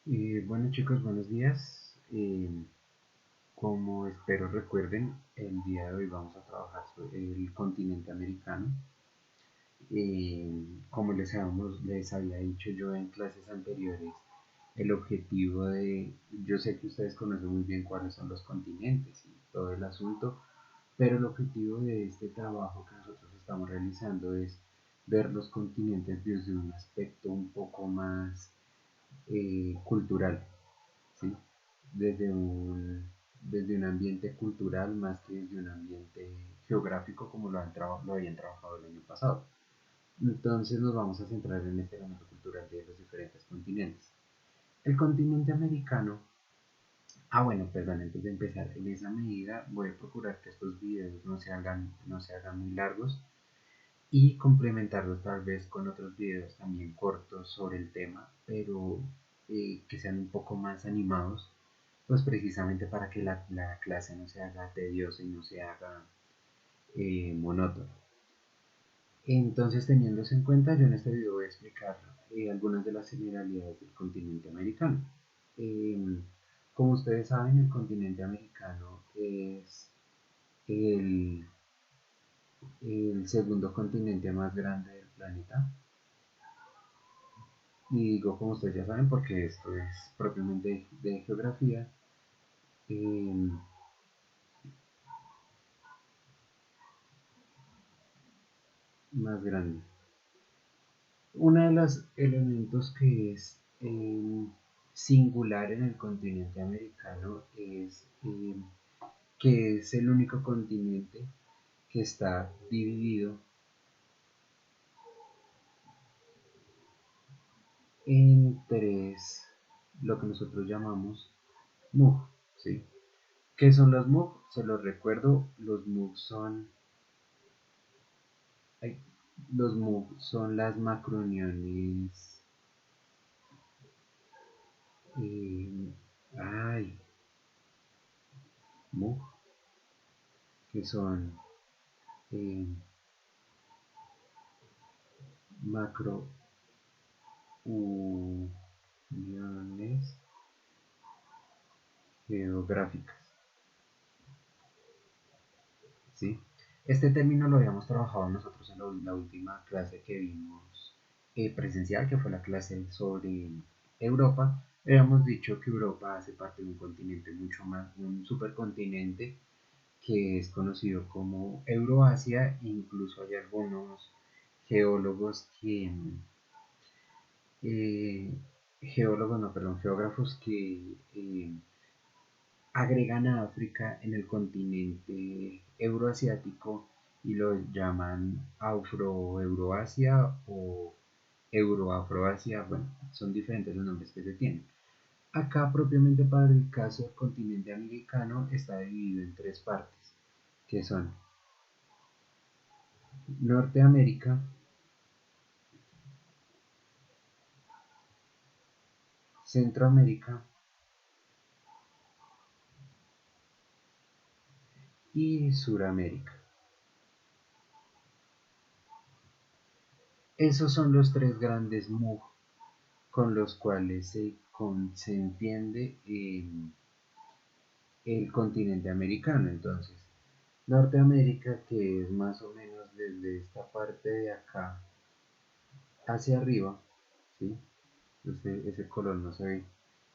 Bueno chicos, buenos días. Como espero recuerden, el día de hoy vamos a trabajar sobre el continente americano. Como les había dicho yo en clases anteriores, el objetivo yo sé que ustedes conocen muy bien cuáles son los continentes y todo el asunto, pero el objetivo de este trabajo que nosotros estamos realizando es ver los continentes desde un aspecto un poco más cultural, ¿sí? desde un, desde un ambiente cultural más que desde un ambiente geográfico como lo habían trabajado el año pasado. Entonces nos vamos a centrar en este elemento cultural de los diferentes continentes. El continente americano, bueno, perdón, antes de empezar, en esa medida voy a procurar que estos videos no se hagan muy largos y complementarlos tal vez con otros videos también cortos sobre el tema, pero que sean un poco más animados, pues precisamente para que la clase no se haga tediosa y no se haga monótona. Entonces, teniendo eso en cuenta, yo en este video voy a explicar algunas de las generalidades del continente americano. Eh, Como ustedes saben, el continente americano es el, el segundo continente más grande del planeta. Y digo, como ustedes ya saben, porque esto es propiamente de geografía, eh, más grande. Uno de los elementos que es singular en el continente americano es que es el único continente que está dividido en tres, lo que nosotros llamamos MUG, ¿sí? ¿Qué son los MUG? Se los recuerdo, ay, los MUG son las macrouniones, eh, ay, MUG, que son eh, macrouniones geográficas, ¿sí? Este término lo habíamos trabajado nosotros en la última clase que vimos presencial, que fue la clase sobre Europa. Habíamos dicho que Europa hace parte de un continente mucho más, un supercontinente que es conocido como Euroasia. Incluso hay algunos geólogos no, perdón, geógrafos que agregan a África en el continente euroasiático y lo llaman Afroeuroasia o Euroafroasia. Bueno, son diferentes los nombres que se tienen. Acá, propiamente para el caso del continente americano, está dividido en tres partes, que son Norteamérica, Centroamérica y Suramérica. Esos son los tres grandes MUG con los cuales se entiende el continente americano. Entonces, Norteamérica, que es más o menos desde esta parte de acá hacia arriba, ¿sí? Ese color no se ve.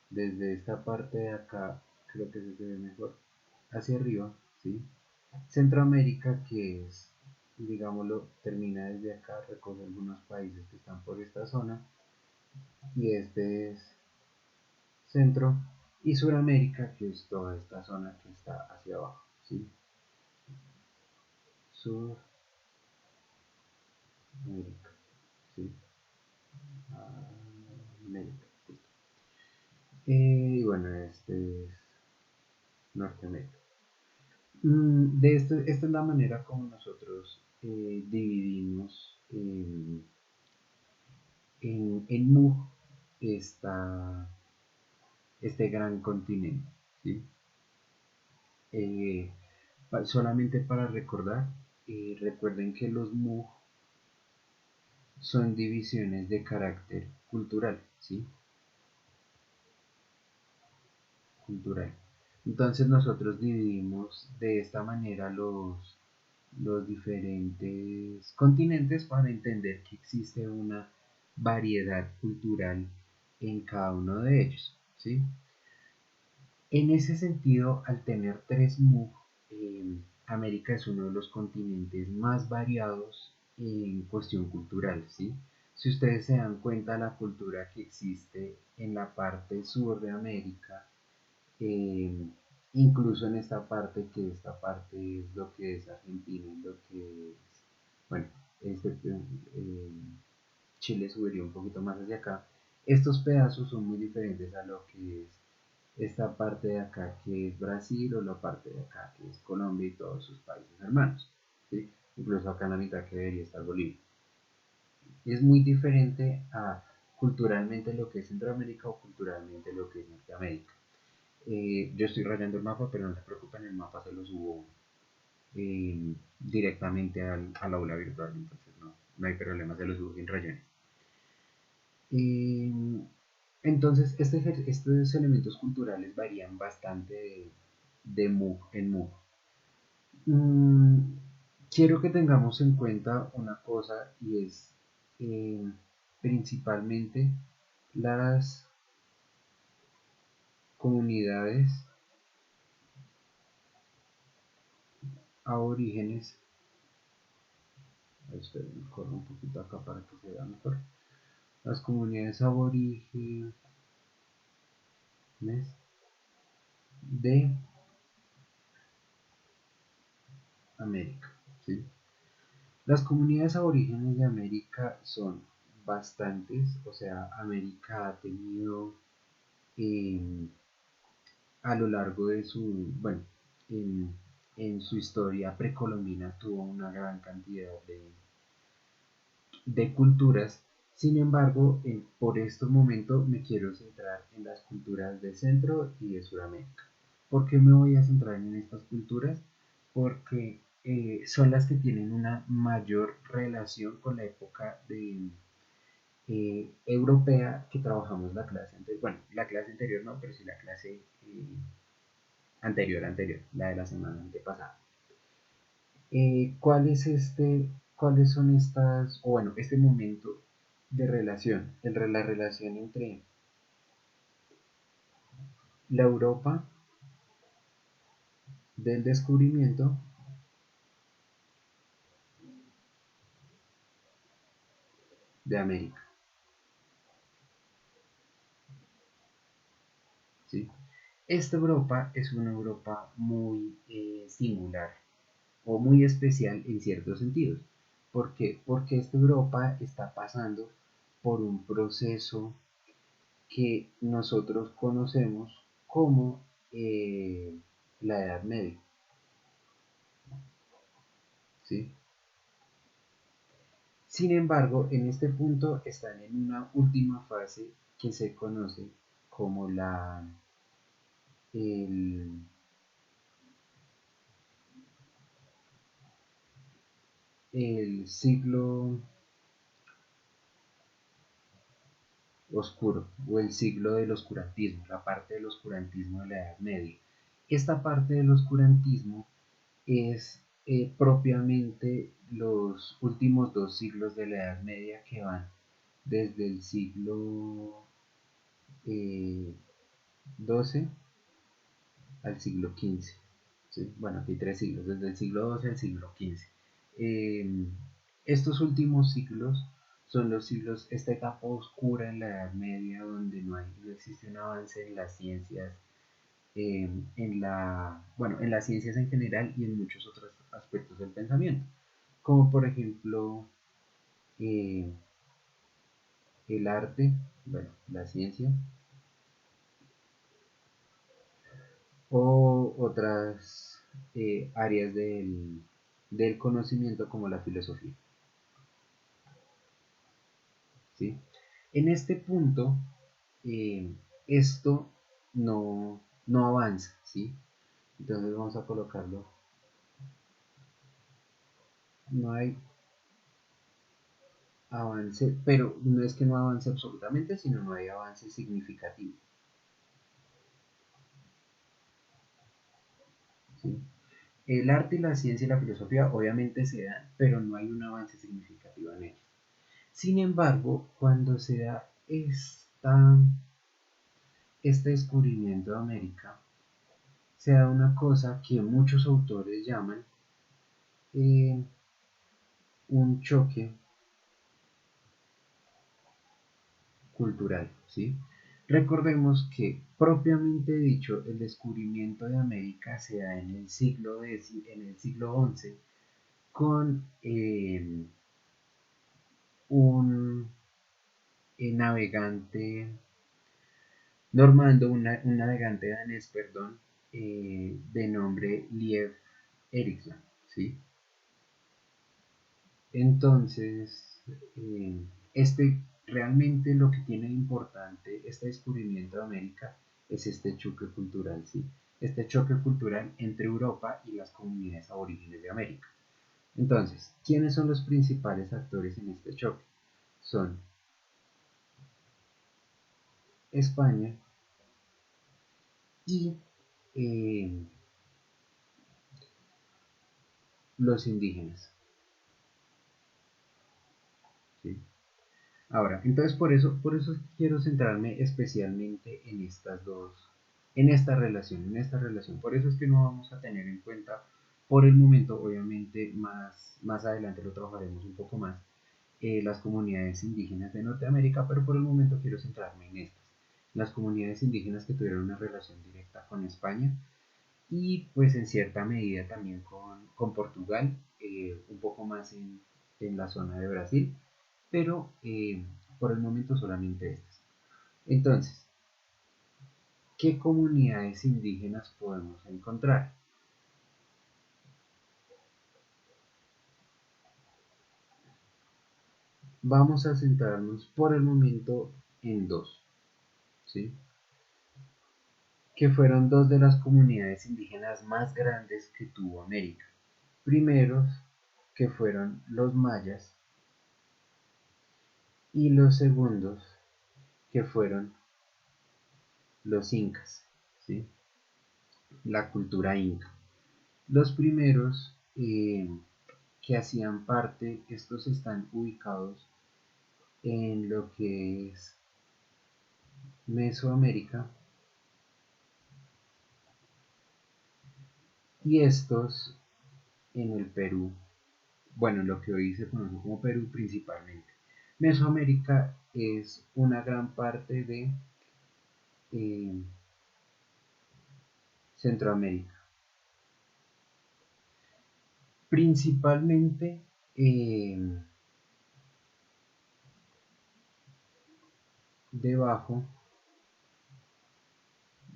Desde esta parte de acá, creo que se ve mejor, hacia arriba, ¿sí? Centroamérica, que es, digámoslo, termina desde acá, recoge algunos países que están por esta zona, y este es Centro, y Suramérica, que es toda esta zona que está hacia abajo, ¿sí? Suramérica, ¿sí? América. Y bueno, este es Norteamérica. Esta es la manera como nosotros dividimos en MUG esta, este gran continente, ¿sí? Eh, Solamente para recordar, recuerden que los MUG son divisiones de carácter cultural, ¿sí? cultural. Entonces nosotros dividimos de esta manera los diferentes continentes para entender que existe una variedad cultural en cada uno de ellos, ¿sí? En ese sentido, al tener tres MUG, América es uno de los continentes más variados en cuestión cultural, ¿sí? Si ustedes se dan cuenta, la cultura que existe en la parte sur de América, eh, incluso en esta parte, que esta parte es lo que es Argentina, lo que es, bueno, este, Chile subiría un poquito más hacia acá. Estos pedazos son muy diferentes a lo que es esta parte de acá que es Brasil o la parte de acá que es Colombia y todos sus países hermanos, ¿sí? Incluso acá en la mitad que debería estar Bolivia. Es muy diferente a culturalmente lo que es Centroamérica o culturalmente lo que es Norteamérica. Yo estoy rayando el mapa, pero no se preocupen, el mapa se lo subo directamente al aula virtual, entonces no hay problema, se lo subo sin rayones. Eh, entonces, estos elementos culturales varían bastante de MOOC en MOOC. Mm, quiero que tengamos en cuenta una cosa y es eh, principalmente las comunidades aborígenes. Esperen, corro un poquito acá para que se vea mejor. Las comunidades aborígenes de América. ¿Sí? Las comunidades aborígenes de América son bastantes, o sea, América ha tenido eh, a lo largo de su, bueno, en, en su historia precolombina tuvo una gran cantidad de culturas. Sin embargo, por estos momentos me quiero centrar en las culturas de Centro y de Sudamérica. ¿Por qué me voy a centrar en estas culturas? Porque son las que tienen una mayor relación con la época europea que trabajamos la clase anterior. Bueno, la clase anterior no, pero sí la clase anterior, la de la semana antepasada. ¿Cuál es cuáles son estas, o bueno, este momento de relación, la relación entre la Europa del descubrimiento de América? ¿Sí? Esta Europa es una Europa muy singular o muy especial en ciertos sentidos. ¿Por qué? Porque esta Europa está pasando por un proceso que nosotros conocemos como la Edad Media. ¿Sí? Sin embargo, en este punto están en una última fase que se conoce como el, el siglo oscuro o el siglo del oscurantismo, la parte del oscurantismo de la Edad Media. Esta parte del oscurantismo es propiamente los últimos dos siglos de la Edad Media que van desde el siglo XII al siglo XV. ¿Sí? Bueno, aquí hay tres siglos, desde el siglo XII al siglo XV. Eh, estos últimos siglos son los siglos, esta etapa oscura en la Edad Media donde no existe un avance en las ciencias, bueno, en las ciencias en general y en muchos otros aspectos del pensamiento, como por ejemplo eh, el arte, bueno, la ciencia, o otras áreas del conocimiento como la filosofía. ¿Sí? En este punto, eh, esto no avanza. ¿Sí? Entonces vamos a colocarlo. No hay avance, pero no es que no avance absolutamente, sino no hay avance significativo. ¿sí? El arte y la ciencia y la filosofía obviamente se dan, pero no hay un avance significativo en ellos. Sin embargo, cuando se da este descubrimiento de América, se da una cosa que muchos autores llaman eh, un choque cultural, ¿sí? Recordemos que, propiamente dicho, el descubrimiento de América se da en el siglo XI con un navegante normando, un navegante danés, perdón, de nombre Lief Erikson, ¿sí? Entonces, eh, realmente lo que tiene de importante este descubrimiento de América es este choque cultural, ¿sí? Este choque cultural entre Europa y las comunidades aborígenes de América. Entonces, ¿quiénes son los principales actores en este choque? Son España y eh, los indígenas, ¿sí? Ahora, entonces por eso quiero centrarme especialmente en esta relación. Por eso es que no vamos a tener en cuenta por el momento, obviamente más adelante lo trabajaremos un poco más, las comunidades indígenas de Norteamérica, pero por el momento quiero centrarme en estas. Las comunidades indígenas que tuvieron una relación directa con España y pues en cierta medida también con Portugal, un poco más en la zona de Brasil, pero por el momento solamente estas. Entonces, ¿qué comunidades indígenas podemos encontrar? Vamos a centrarnos por el momento en dos, ¿sí? Que fueron dos de las comunidades indígenas más grandes que tuvo América. Primeros, que fueron los mayas, y los segundos, que fueron los incas, ¿sí? La cultura inca. Los primeros que hacían parte, estos están ubicados en lo que es Mesoamérica y estos en el Perú, bueno, lo que hoy se conoce como Perú principalmente. Mesoamérica es una gran parte de eh, Centroamérica, principalmente debajo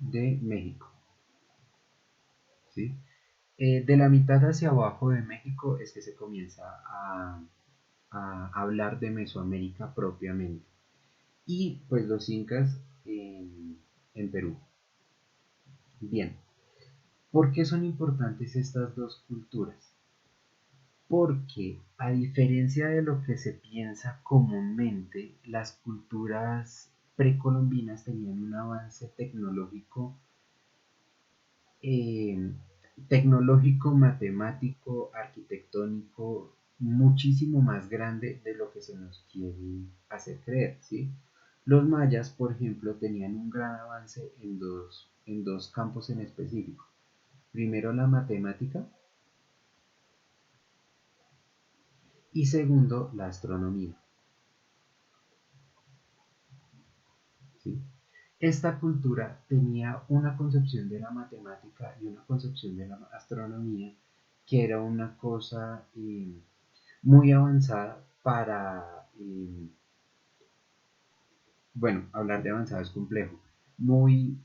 de México, ¿sí? De la mitad hacia abajo de México es que se comienza a hablar de Mesoamérica propiamente. Y pues los incas en Perú. Bien, ¿por qué son importantes estas dos culturas? Porque a diferencia de lo que se piensa comúnmente, las culturas precolombinas tenían un avance eh, tecnológico, matemático, arquitectónico, muchísimo más grande de lo que se nos quiere hacer creer, ¿sí? Los mayas, por ejemplo, tenían un gran avance en dos campos en específico. Primero, la matemática y segundo, la astronomía, ¿sí? Esta cultura tenía una concepción de la matemática y una concepción de la astronomía que era una cosa muy avanzada para, bueno, hablar de avanzado es complejo, muy,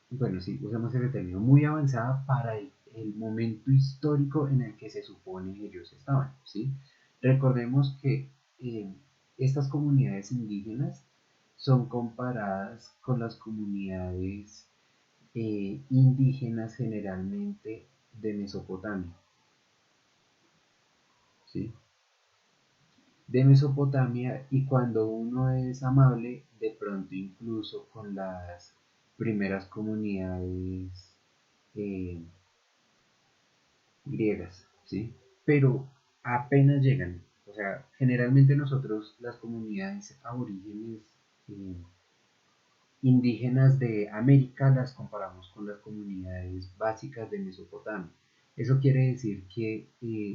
bueno, sí, usamos ese término, muy avanzada para el momento histórico en el que se supone ellos estaban, ¿sí? Recordemos que eh, estas comunidades indígenas son comparadas con las comunidades indígenas generalmente de Mesopotamia, ¿sí? De Mesopotamia y cuando uno es amable, de pronto incluso con las primeras comunidades eh, griegas, ¿sí? Pero apenas llegan. O sea, generalmente nosotros, las comunidades aborígenes eh, indígenas de América, las comparamos con las comunidades básicas de Mesopotamia. Eso quiere decir que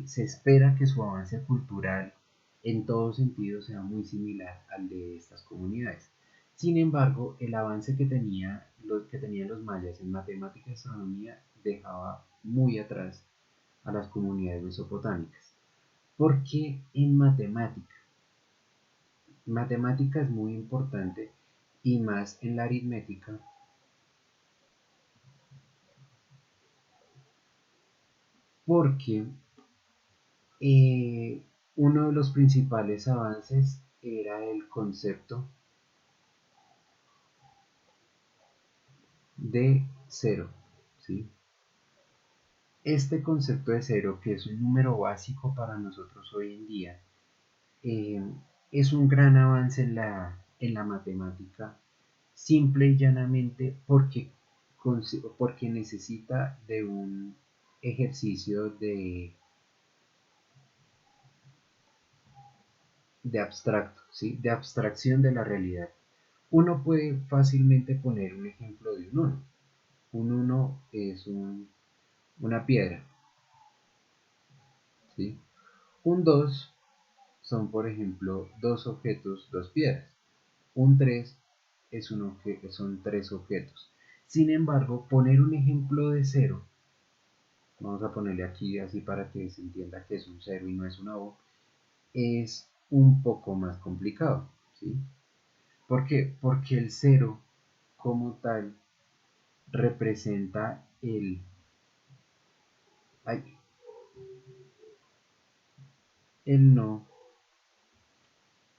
se espera que su avance cultural en todo sentido sea muy similar al de estas comunidades. Sin embargo, el avance que tenían los mayas en matemática y astronomía dejaba muy atrás a las comunidades mesopotámicas. Porque en matemática es muy importante y más en la aritmética, porque eh, uno de los principales avances era el concepto de cero, ¿sí? Este concepto de cero, que es un número básico para nosotros hoy en día, eh, es un gran avance en la matemática, simple y llanamente porque necesita de un ejercicio de abstracto, ¿sí? De abstracción de la realidad. Uno puede fácilmente poner un ejemplo de un uno. Un uno es una piedra, ¿sí? Un 2 son, por ejemplo, dos objetos, dos piedras. Un 3 son tres objetos. Sin embargo, poner un ejemplo de cero, vamos a ponerle aquí así para que se entienda que es un cero y no es una O, es un poco más complicado, ¿sí? ¿Por qué? Porque el cero como tal representa ay, el no,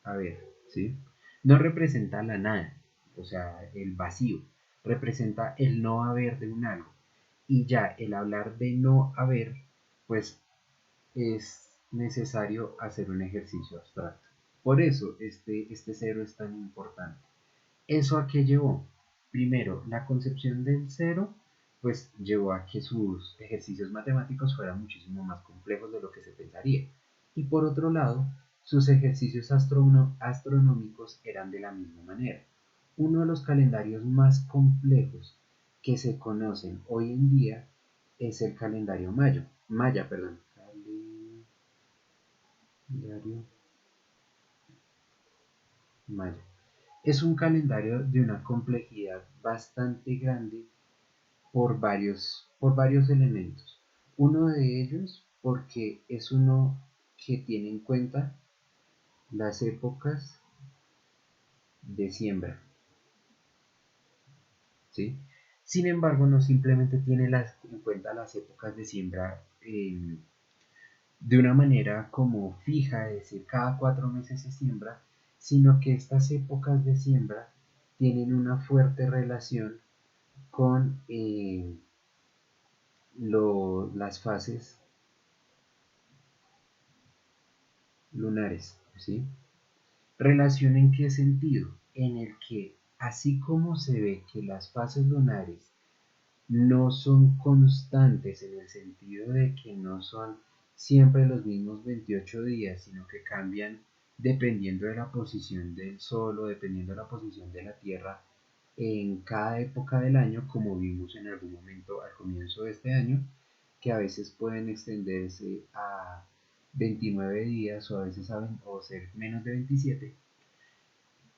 a ver, ¿sí? No representa la nada, o sea, el vacío, representa el no haber de un algo. Y ya el hablar de no haber, pues es necesario hacer un ejercicio abstracto. Por eso este cero es tan importante. ¿Eso a qué llevó? Primero, la concepción del cero, pues llevó a que sus ejercicios matemáticos fueran muchísimo más complejos de lo que se pensaría. Y por otro lado, sus ejercicios astronómicos eran de la misma manera. Uno de los calendarios más complejos que se conocen hoy en día es el calendario maya, perdón. Calendario maya. Es un calendario de una complejidad bastante grande por varios elementos. Uno de ellos porque es uno que tiene en cuenta las épocas de siembra, ¿sí? Sin embargo, no simplemente tiene en cuenta las épocas de siembra de una manera como fija, es decir, cada 4 meses se siembra, sino que estas épocas de siembra tienen una fuerte relación con las fases lunares, ¿sí? ¿Relación en qué sentido? En el que, así como se ve que las fases lunares no son constantes en el sentido de que no son siempre los mismos 28 días, sino que cambian dependiendo de la posición del Sol o dependiendo de la posición de la Tierra en cada época del año, como vimos en algún momento al comienzo de este año, que a veces pueden extenderse a 29 días o a veces o ser menos de 27.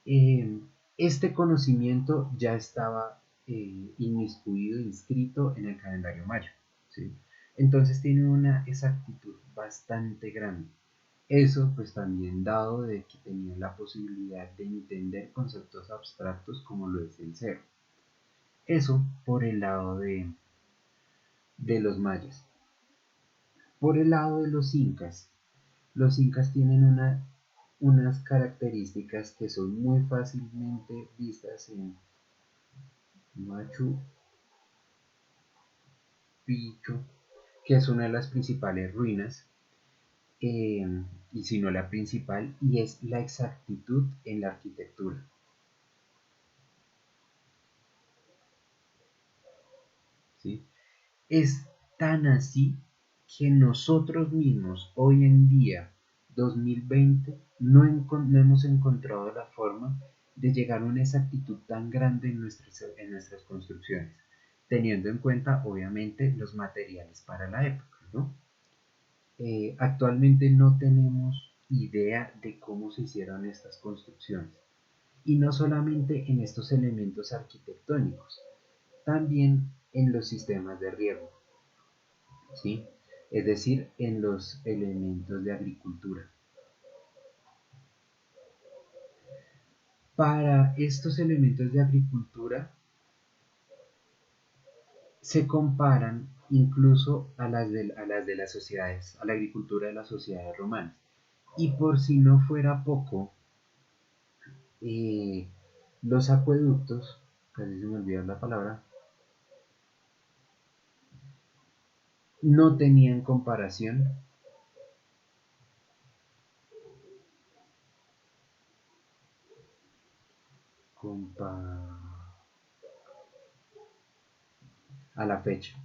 eh, este conocimiento ya estaba inmiscuido, inscrito en el calendario maya, ¿sí? Entonces tiene una exactitud bastante grande. Eso pues también dado de que tenían la posibilidad de entender conceptos abstractos como lo es el cero. Eso por el lado de los mayas. Por el lado de los incas tienen unas características que son muy fácilmente vistas en Machu Picchu, que es una de las principales ruinas, eh, y si no la principal, y es la exactitud en la arquitectura, ¿sí? Es tan así que nosotros mismos hoy en día, 2020, no hemos encontrado la forma de llegar a una exactitud tan grande en nuestras construcciones, teniendo en cuenta obviamente los materiales para la época, ¿no? Actualmente no tenemos idea de cómo se hicieron estas construcciones. Y no solamente en estos elementos arquitectónicos, también en los sistemas de riego, ¿sí? Es decir, en los elementos de agricultura. Para estos elementos de agricultura se comparan incluso a las de las sociedades, a la agricultura de las sociedades romanas. Y por si no fuera poco, eh, los acueductos, casi se me olvida la palabra, no tenían comparación compa a la fecha,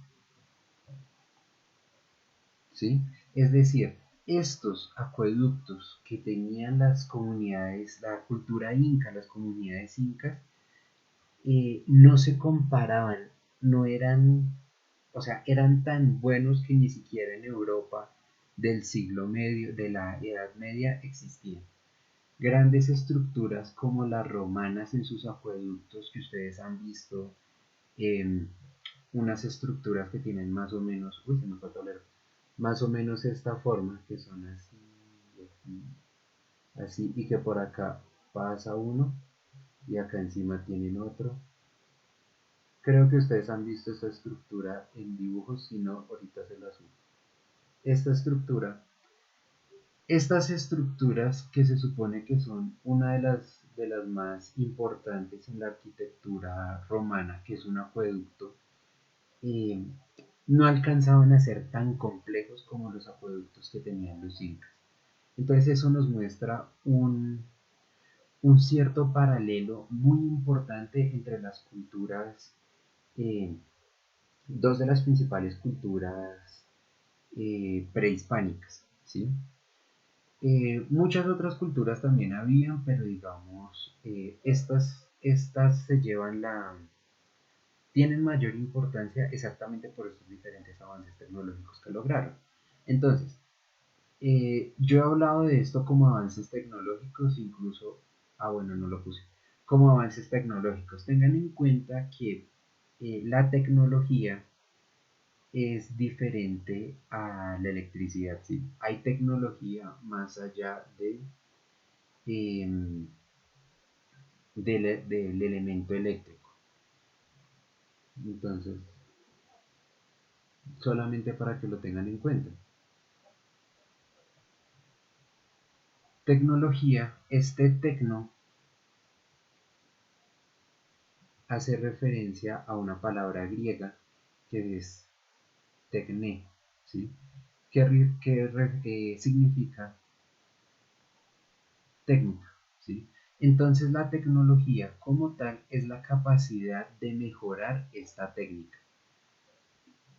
¿sí? Es decir, estos acueductos que tenían las comunidades, la cultura inca, las comunidades incas, no se comparaban, no eran, o sea, eran tan buenos que ni siquiera en Europa del siglo medio, de la Edad Media, existían. Grandes estructuras como las romanas en sus acueductos que ustedes han visto, eh, unas estructuras que tienen más o menos, uy, se me falta leer, más o menos esta forma, que son así, así, así, y que por acá pasa uno y acá encima tienen otro. Creo que ustedes han visto esta estructura en dibujos, si no, ahorita se las subo. Esta estructura, estas estructuras que se supone que son una de las más importantes en la arquitectura romana, que es un acueducto, eh, no alcanzaban a ser tan complejos como los acueductos que tenían los incas. Entonces eso nos muestra un cierto paralelo muy importante entre las culturas, eh, dos de las principales culturas prehispánicas, ¿sí? Muchas otras culturas también habían, pero digamos, estas se llevan tienen mayor importancia exactamente por estos diferentes avances tecnológicos que lograron. Entonces, yo he hablado de esto como avances tecnológicos, incluso, bueno, no lo puse, como avances tecnológicos. Tengan en cuenta que la tecnología es diferente a la electricidad, ¿sí? Hay tecnología más allá em, del elemento eléctrico. Entonces, solamente para que lo tengan en cuenta. Tecnología, este tecno hace referencia a una palabra griega que es tecne, ¿sí? Que significa técnica, ¿sí? Entonces la tecnología como tal es la capacidad de mejorar esta técnica.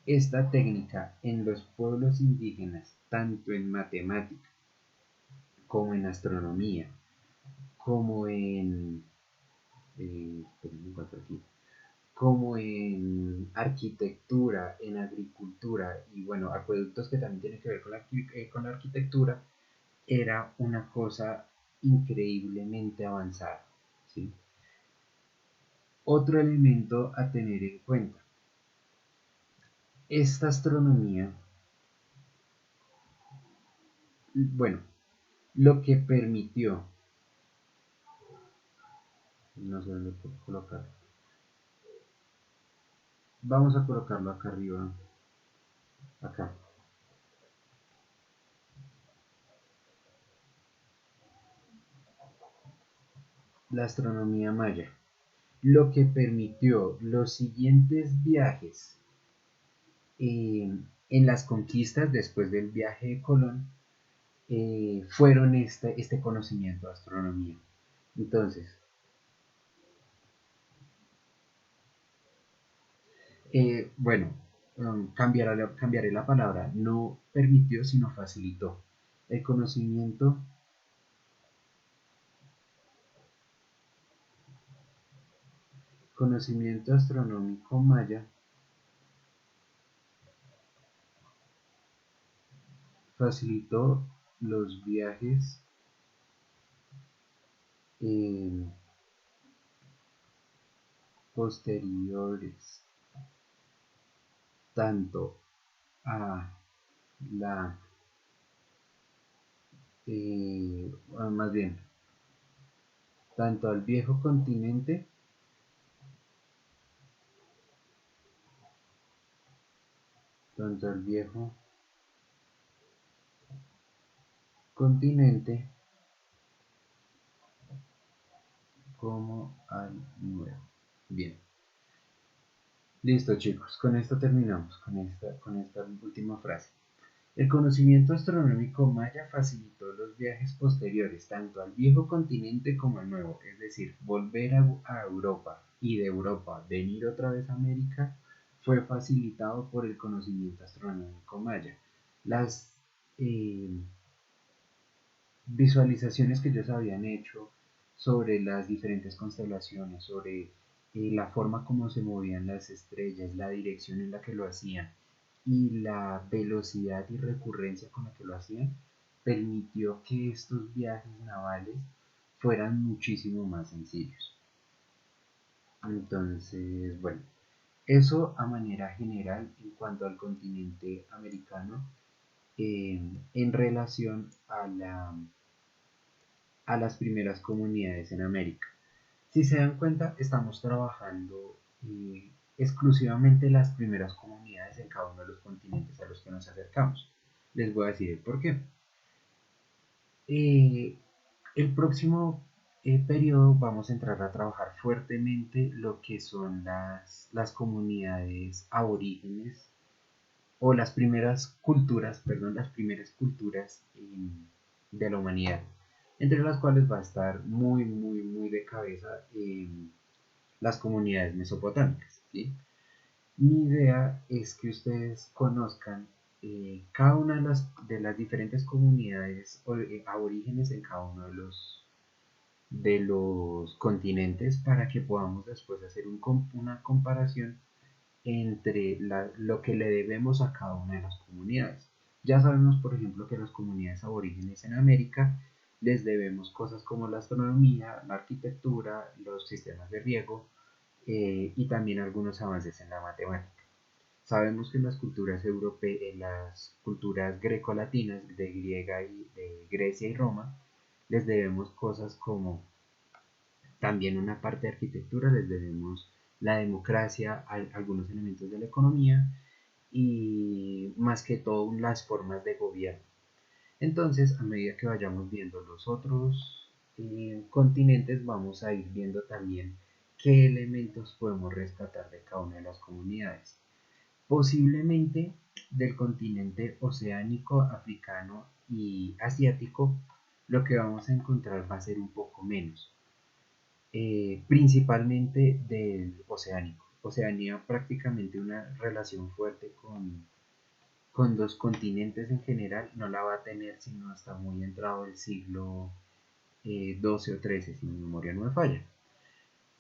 Esta técnica en los pueblos indígenas, tanto en matemática como en astronomía, como aquí, como en arquitectura, en agricultura y bueno, acueductos que también tienen que ver con la arquitectura, era una cosa increíblemente avanzada, ¿sí? Otro elemento a tener en cuenta, esta astronomía, bueno, lo que permitió, no sé dónde puedo colocar, vamos a colocarlo acá arriba, acá, la astronomía maya, lo que permitió los siguientes viajes en las conquistas después del viaje de Colón, fueron este conocimiento de astronomía. Entonces, bueno, cambiaré la palabra, no permitió, sino facilitó. El conocimiento astronómico maya facilitó los viajes eh, posteriores tanto a la, más bien, tanto al viejo continente, tanto al viejo continente como al nuevo. Bien, listo chicos, con esto terminamos, con esta última frase. El conocimiento astronómico maya facilitó los viajes posteriores tanto al viejo continente como al nuevo, es decir, volver a Europa y de Europa venir otra vez a América fue facilitado por el conocimiento astronómico maya. Las eh, visualizaciones que ellos habían hecho sobre las diferentes constelaciones, sobre la forma como se movían las estrellas, la dirección en la que lo hacían y la velocidad y recurrencia con la que lo hacían, permitió que estos viajes navales fueran muchísimo más sencillos. Entonces, bueno, eso a manera general en cuanto al continente americano en relación a las primeras comunidades en América. Si se dan cuenta, estamos trabajando exclusivamente las primeras comunidades en cada uno de los continentes a los que nos acercamos. Les voy a decir el por qué. Eh, el próximo periodo vamos a entrar a trabajar fuertemente lo que son las comunidades aborígenes o las primeras culturas, perdón, las primeras culturas de la humanidad, entre las cuales va a estar muy, muy, muy de cabeza las comunidades mesopotámicas. ¿Sí? Mi idea es que ustedes conozcan cada una de las diferentes comunidades aborígenes en cada uno de los continentes para que podamos después hacer una comparación entre lo que le debemos a cada una de las comunidades. Ya sabemos, por ejemplo, que las comunidades aborígenes en América les debemos cosas como la astronomía, la arquitectura, los sistemas de riego y también algunos avances en la matemática. Sabemos que las culturas europeas, las culturas grecolatinas de griega y de Grecia y Roma, les debemos cosas como también una parte de arquitectura, les debemos la democracia, algunos elementos de la economía y más que todo las formas de gobierno. Entonces, a medida que vayamos viendo los otros continentes, vamos a ir viendo también qué elementos podemos rescatar de cada una de las comunidades. Posiblemente del continente oceánico, africano y asiático, lo que vamos a encontrar va a ser un poco menos, principalmente del oceánico. Oceanía prácticamente una relación fuerte con los continentes en general no la va a tener sino hasta muy entrado el siglo XII o XIII, si mi memoria no me falla.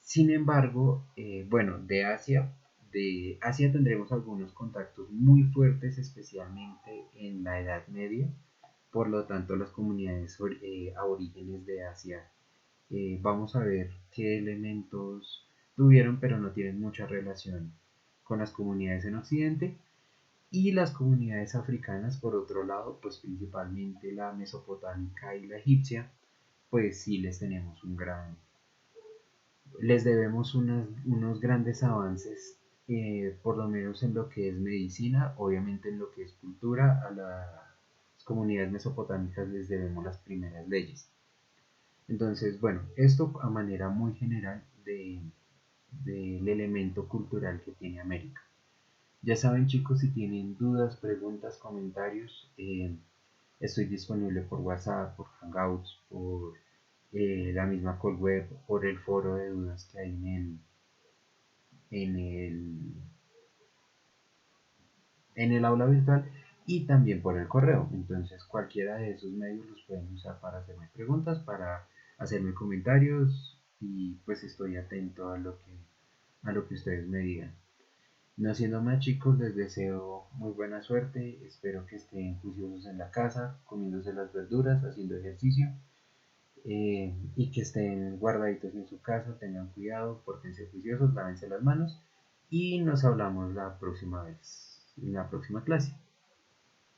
Sin embargo, bueno, de Asia tendremos algunos contactos muy fuertes, especialmente en la Edad Media. Por lo tanto, las comunidades aborígenes de Asia, vamos a ver qué elementos tuvieron, pero no tienen mucha relación con las comunidades en Occidente. Y las comunidades africanas, por otro lado, pues principalmente la mesopotámica y la egipcia, pues sí les debemos unos grandes avances, por lo menos en lo que es medicina, obviamente en lo que es cultura, a las comunidades mesopotámicas les debemos las primeras leyes. Entonces, bueno, esto a manera muy general del elemento cultural que tiene América. Ya saben chicos, si tienen dudas, preguntas, comentarios, estoy disponible por WhatsApp, por Hangouts, por la misma call web, por el foro de dudas que hay en el, en el aula virtual y también por el correo. Entonces cualquiera de esos medios los pueden usar para hacerme preguntas, para hacerme comentarios y pues estoy atento a lo que ustedes me digan. No siendo más chicos, les deseo muy buena suerte, espero que estén juiciosos en la casa, comiéndose las verduras, haciendo ejercicio y que estén guardaditos en su casa, tengan cuidado, pórtense juiciosos, lávense las manos y nos hablamos la próxima vez, en la próxima clase.